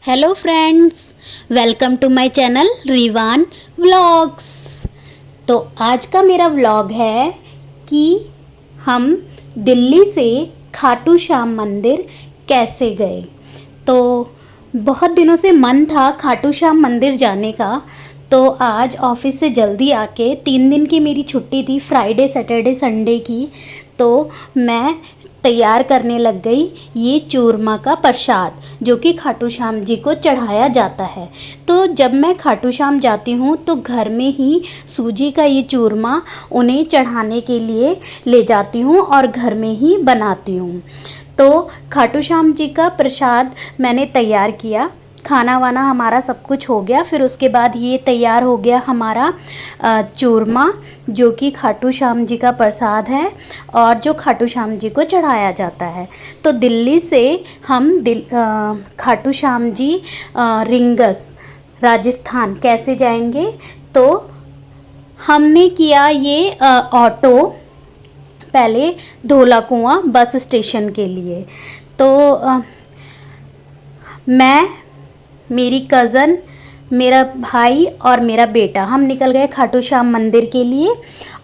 Hello friends, welcome to my channel Rivaan vlogs. तो आज का मेरा व्लॉग है कि हम दिल्ली से खाटू श्याम मंदिर कैसे गए। तो बहुत दिनों से मन था खाटू श्याम मंदिर जाने का। तो आज ऑफिस से जल्दी आके 3 दिन की मेरी छुट्टी थी, फ्राइडे सैटरडे संडे की। तो मैं तैयार करने लग गई ये चूरमा का प्रसाद जो कि खाटू श्याम जी को चढ़ाया जाता है। तो जब मैं खाटू श्याम जाती हूँ तो घर में ही सूजी का ये चूरमा उन्हें चढ़ाने के लिए ले जाती हूँ और घर में ही बनाती हूँ। तो खाटू श्याम जी का प्रसाद मैंने तैयार किया, खाना वाना हमारा सब कुछ हो गया। फिर उसके बाद ये तैयार हो गया हमारा चूरमा जो कि खाटू श्याम जी का प्रसाद है और जो खाटू श्याम जी को चढ़ाया जाता है। तो दिल्ली से हम खाटू श्याम जी रिंगस राजस्थान कैसे जाएंगे। तो हमने किया ये ऑटो पहले धोला कुआं बस स्टेशन के लिए। तो मैं, मेरी कज़न, मेरा भाई और मेरा बेटा हम निकल गए खाटू श्याम मंदिर के लिए।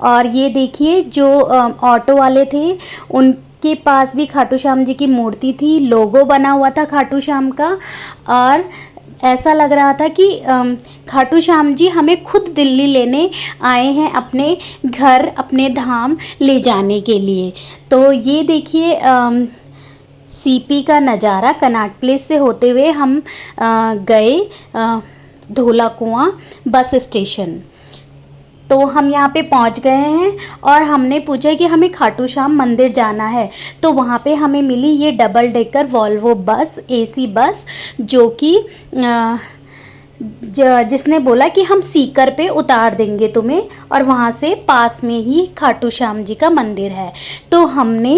और ये देखिए जो ऑटो वाले थे उनके पास भी खाटू श्याम जी की मूर्ति थी, लोगो बना हुआ था खाटू श्याम का। और ऐसा लग रहा था कि खाटू श्याम जी हमें खुद दिल्ली लेने आए हैं, अपने घर अपने धाम ले जाने के लिए। तो ये देखिए सीपी का नज़ारा, कनॉट प्लेस से होते हुए हम गए धोला कुआं बस स्टेशन। तो हम यहाँ पे पहुँच गए हैं और हमने पूछा कि हमें खाटू श्याम मंदिर जाना है। तो वहाँ पे हमें मिली ये double decker Volvo bus, AC bus, जो कि जिसने बोला कि हम सीकर पे उतार देंगे तुम्हें और वहाँ से पास में ही खाटू श्याम जी का मंदिर है। तो हमने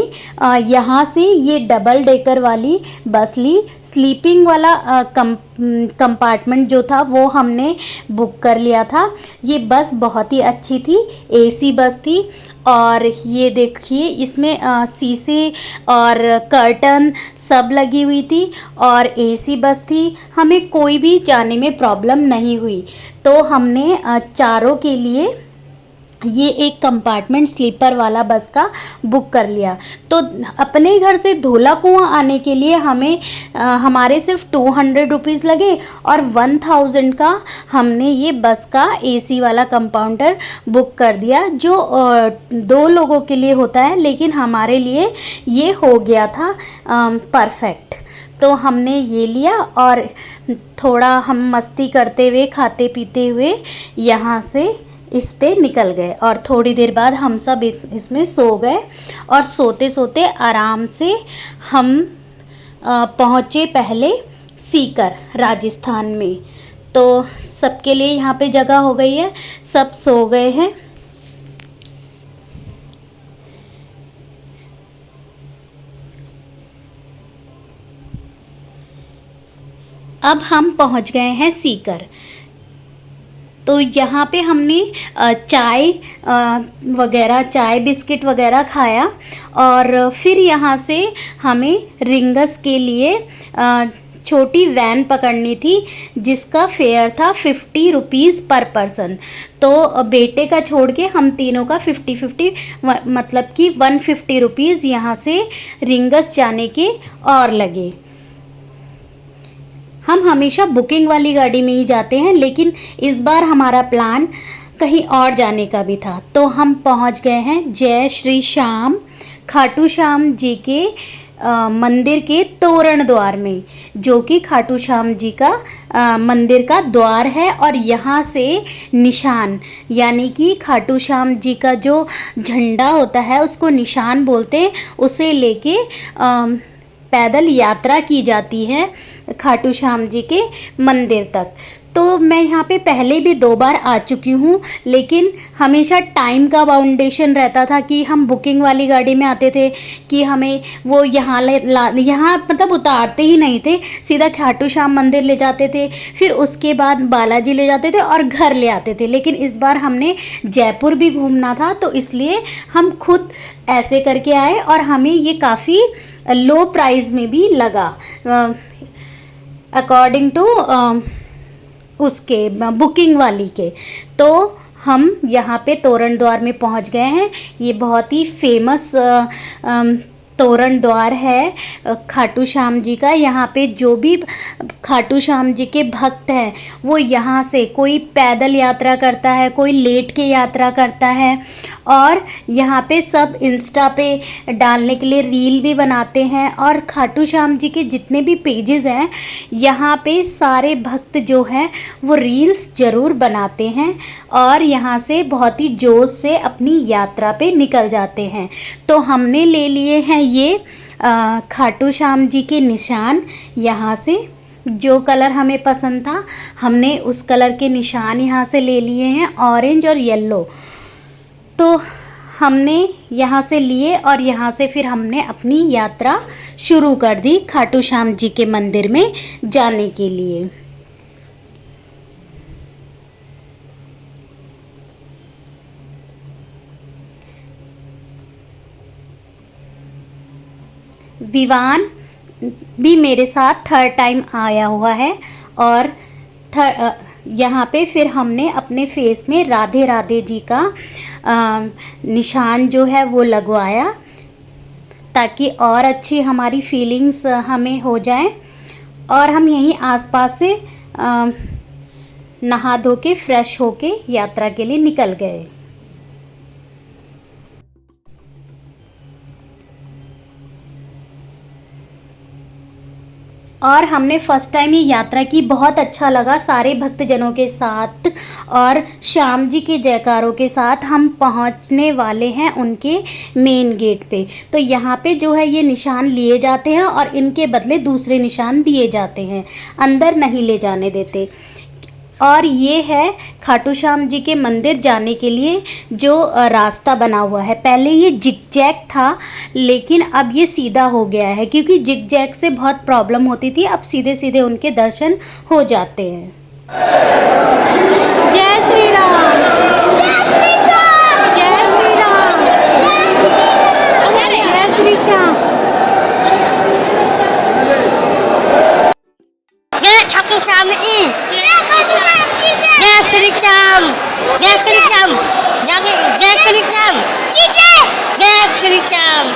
यहाँ से ये डबल डेकर वाली बस ली। स्लीपिंग वाला कंपार्टमेंट जो था वो हमने बुक कर लिया था। ये बस बहुत ही अच्छी थी, एसी बस थी। और ये देखिए इसमें शीशे और कर्टन सब लगी हुई थी और एसी बस थी, हमें कोई भी जाने में प्रॉब्लम नहीं हुई। तो हमने चारों के लिए ये एक कंपार्टमेंट स्लीपर वाला बस का बुक कर लिया। तो अपने घर से धोला कुआं आने के लिए हमें हमारे सिर्फ 200 रुपीज़ लगे और 1000 का हमने ये बस का एसी वाला कंपाउंडर बुक कर दिया, जो 2 लोगों के लिए होता है, लेकिन हमारे लिए ये हो गया था परफेक्ट। तो हमने ये लिया और थोड़ा हम मस्ती करते हुए खाते पीते हुए यहाँ से इस पे निकल गए। और थोड़ी देर बाद हम सब इसमें सो गए और सोते सोते आराम से हम पहुँचे पहले सीकर राजस्थान में। तो सबके लिए यहाँ पे जगह हो गई है, सब सो गए हैं। अब हम पहुँच गए हैं सीकर। तो यहाँ पे हमने चाय वगैरह, चाय बिस्किट वगैरह खाया और फिर यहाँ से हमें रिंगस के लिए छोटी वैन पकड़नी थी जिसका फेयर था 50 रुपीज़ पर पर्सन। तो बेटे का छोड़ के हम तीनों का 50-50 मतलब कि 150 रुपीज़ यहाँ से रिंगस जाने के और लगे। हम हमेशा बुकिंग वाली गाड़ी में ही जाते हैं, लेकिन इस बार हमारा प्लान कहीं और जाने का भी था। तो हम पहुंच गए हैं जय श्री श्याम खाटू श्याम जी के मंदिर के तोरण द्वार में, जो कि खाटू श्याम जी का मंदिर का द्वार है। और यहाँ से निशान, यानी कि खाटू श्याम जी का जो झंडा होता है उसको निशान बोलते हैं, उसे लेके पैदल यात्रा की जाती है खाटू श्याम जी के मंदिर तक। तो मैं यहाँ पे पहले भी 2 बार आ चुकी हूँ, लेकिन हमेशा टाइम का बाउंडेशन रहता था कि हम बुकिंग वाली गाड़ी में आते थे कि हमें वो यहाँ यहाँ मतलब उतारते ही नहीं थे, सीधा खाटू श्याम मंदिर ले जाते थे, फिर उसके बाद बालाजी ले जाते थे और घर ले आते थे। लेकिन इस बार हमने जयपुर भी घूमना था, तो इसलिए हम खुद ऐसे करके आए और हमें ये काफ़ी लो प्राइस में भी लगा। अकॉर्डिंग टू उसके बुकिंग वाली के। तो हम यहाँ पे तोरण द्वार में पहुँच गए हैं। ये बहुत ही फेमस तोरण द्वार है खाटू श्याम जी का। यहाँ पे जो भी खाटू श्याम जी के भक्त हैं वो यहाँ से, कोई पैदल यात्रा करता है, कोई लेट के यात्रा करता है, और यहाँ पे सब इंस्टा पे डालने के लिए रील भी बनाते हैं। और खाटू श्याम जी के जितने भी पेजेस हैं यहाँ पे सारे भक्त जो हैं वो रील्स ज़रूर बनाते हैं और यहाँ से बहुत ही जोश से अपनी यात्रा पे निकल जाते हैं। तो हमने ले लिए हैं ये खाटू श्याम जी के निशान। यहाँ से जो कलर हमें पसंद था हमने उस कलर के निशान यहाँ से ले लिए हैं, ऑरेंज और येलो। तो हमने यहाँ से लिए और यहाँ से फिर हमने अपनी यात्रा शुरू कर दी खाटू श्याम जी के मंदिर में जाने के लिए। विवान भी मेरे साथ थर्ड टाइम आया हुआ है और यहाँ पे फिर हमने अपने फेस में राधे राधे जी का निशान जो है वो लगवाया ताकि और अच्छी हमारी फीलिंग्स हमें हो जाए। और हम यहीं आसपास से नहा धो के फ्रेश होके यात्रा के लिए निकल गए। और हमने फ़र्स्ट टाइम ये यात्रा की, बहुत अच्छा लगा सारे भक्तजनों के साथ और श्याम जी के जयकारों के साथ। हम पहुंचने वाले हैं उनके मेन गेट पे। तो यहाँ पे जो है ये निशान लिए जाते हैं और इनके बदले दूसरे निशान दिए जाते हैं, अंदर नहीं ले जाने देते। और ये है खाटू श्याम जी के मंदिर जाने के लिए जो रास्ता बना हुआ है। पहले ये जिगजैग था लेकिन अब ये सीधा हो गया है क्योंकि जिगजैग से बहुत प्रॉब्लम होती थी, अब सीधे सीधे उनके दर्शन हो जाते हैं। जय श्री राम, जय श्री राम, जय श्री श्याम। जय खाटू श्याम जी, जय श्री श्याम, जय श्री श्याम, जय श्री श्याम, जय श्री श्याम।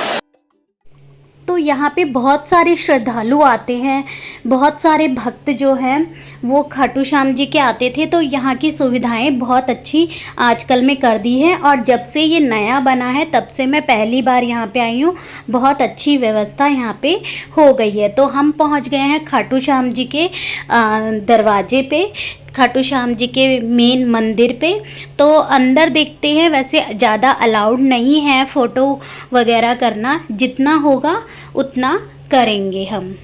तो यहाँ पे बहुत सारे श्रद्धालु आते हैं, बहुत सारे भक्त जो हैं वो खाटू श्याम जी के आते थे। तो यहाँ की सुविधाएं बहुत अच्छी आजकल में कर दी है और जब से ये नया बना है तब से मैं पहली बार यहाँ पे आई हूँ। बहुत अच्छी व्यवस्था यहाँ पे हो गई है। तो हम पहुँच गए हैं खाटू श्याम जी के दरवाजे पे, खाटू श्याम जी के मेन मंदिर पे। तो अंदर देखते हैं, वैसे ज़्यादा अलाउड नहीं है फ़ोटो वगैरह करना, जितना होगा उतना करेंगे हम।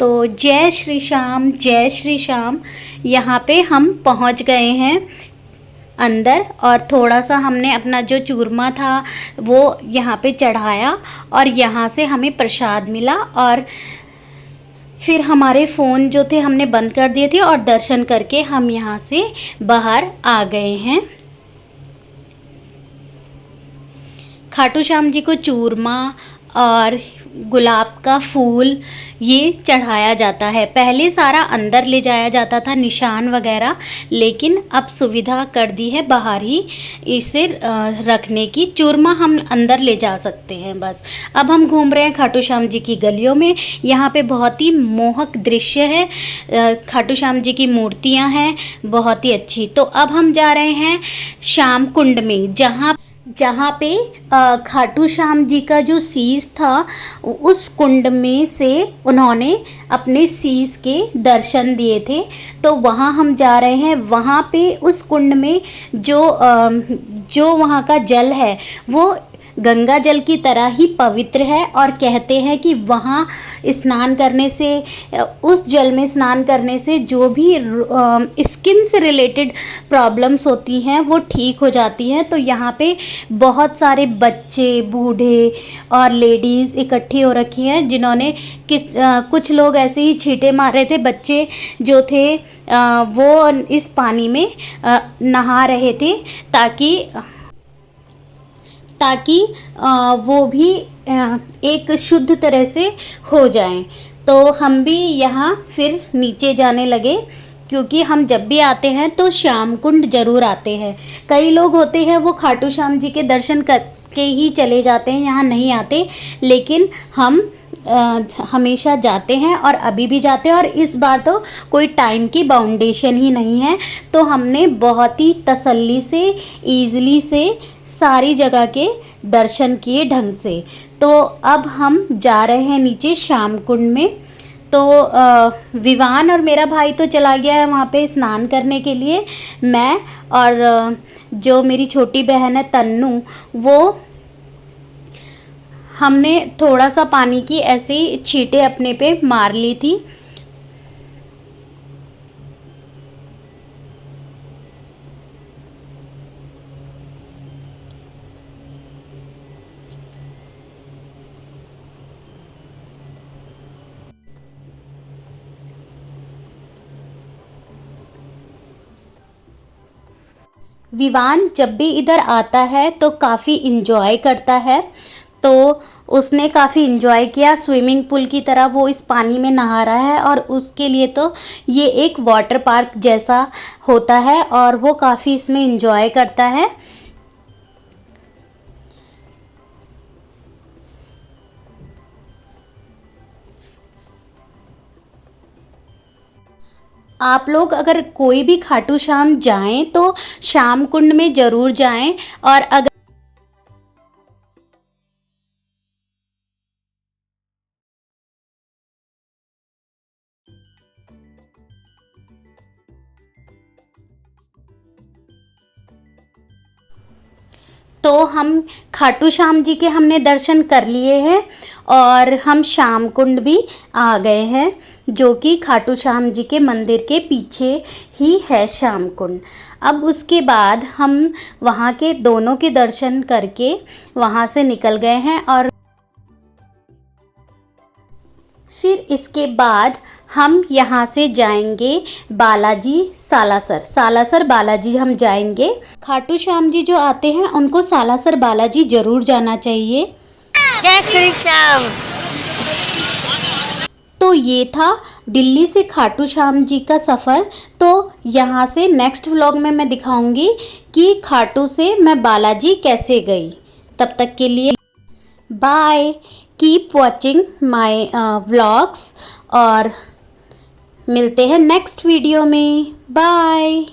तो जय श्री श्याम, जय श्री श्याम। यहाँ पे हम पहुँच गए हैं अंदर और थोड़ा सा हमने अपना जो चूरमा था वो यहाँ पे चढ़ाया और यहाँ से हमें प्रसाद मिला और फिर हमारे फ़ोन जो थे हमने बंद कर दिए थे और दर्शन करके हम यहाँ से बाहर आ गए हैं। खाटू श्याम जी को चूरमा और गुलाब का फूल ये चढ़ाया जाता है। पहले सारा अंदर ले जाया जाता था निशान वगैरह, लेकिन अब सुविधा कर दी है बाहर ही इसे रखने की। चूरमा हम अंदर ले जा सकते हैं बस। अब हम घूम रहे हैं खाटू श्याम जी की गलियों में। यहाँ पे बहुत ही मोहक दृश्य है, खाटू श्याम जी की मूर्तियाँ हैं बहुत ही अच्छी। तो अब हम जा रहे हैं श्याम कुंड में, जहाँ पे खाटू श्याम जी का जो शीश था उस कुंड में से उन्होंने अपने शीश के दर्शन दिए थे। तो वहाँ हम जा रहे हैं। वहाँ पे उस कुंड में जो वहाँ का जल है वो गंगा जल की तरह ही पवित्र है और कहते हैं कि वहाँ स्नान करने से, उस जल में स्नान करने से जो भी स्किन से रिलेटेड प्रॉब्लम्स होती हैं वो ठीक हो जाती हैं। तो यहाँ पे बहुत सारे बच्चे, बूढ़े और लेडीज़ इकट्ठी हो रखी हैं जिन्होंने कुछ लोग ऐसे ही छींटे मार रहे थे। बच्चे जो थे वो इस पानी में नहा रहे थे ताकि वो भी एक शुद्ध तरह से हो जाएं। तो हम भी यहाँ फिर नीचे जाने लगे, क्योंकि हम जब भी आते हैं तो श्याम कुंड ज़रूर आते हैं। कई लोग होते हैं वो खाटू श्याम जी के दर्शन करके ही चले जाते हैं, यहाँ नहीं आते, लेकिन हम हमेशा जाते हैं और अभी भी जाते हैं। और इस बार तो कोई टाइम की बाउंडेशन ही नहीं है, तो हमने बहुत ही तसल्ली से, ईज़िली से सारी जगह के दर्शन किए ढंग से। तो अब हम जा रहे हैं नीचे श्याम कुंड में। तो विवान और मेरा भाई तो चला गया है वहाँ पे स्नान करने के लिए। मैं और जो मेरी छोटी बहन है तन्नू, वो हमने थोड़ा सा पानी की ऐसे ही छींटे अपने पे मार ली थी। विवान जब भी इधर आता है तो काफ़ी इन्जॉय करता है। तो उसने काफ़ी इन्जॉय किया, स्विमिंग पूल की तरह वो इस पानी में नहा रहा है, और उसके लिए तो ये एक वाटर पार्क जैसा होता है और वो काफ़ी इसमें इन्जॉय करता है। आप लोग अगर कोई भी खाटू श्याम जाएं तो श्याम कुंड में ज़रूर जाएं। और अगर तो हम खाटू श्याम जी के हमने दर्शन कर लिए हैं और हम श्याम कुंड भी आ गए हैं, जो कि खाटू श्याम जी के मंदिर के पीछे ही है श्याम कुंड। अब उसके बाद हम वहाँ के दोनों के दर्शन करके वहाँ से निकल गए हैं, और फिर इसके बाद हम यहाँ से जाएंगे बालाजी सालासर। सालासर बालाजी हम जाएंगे। खाटू श्याम जी जो आते हैं उनको सालासर बालाजी ज़रूर जाना चाहिए। जय श्री श्याम। तो ये था दिल्ली से खाटू श्याम जी का सफ़र। तो यहाँ से नेक्स्ट व्लॉग में मैं दिखाऊंगी कि खाटू से मैं बालाजी कैसे गई। तब तक के लिए bye, keep watching my vlogs, और मिलते हैं नेक्स्ट वीडियो में। बाय।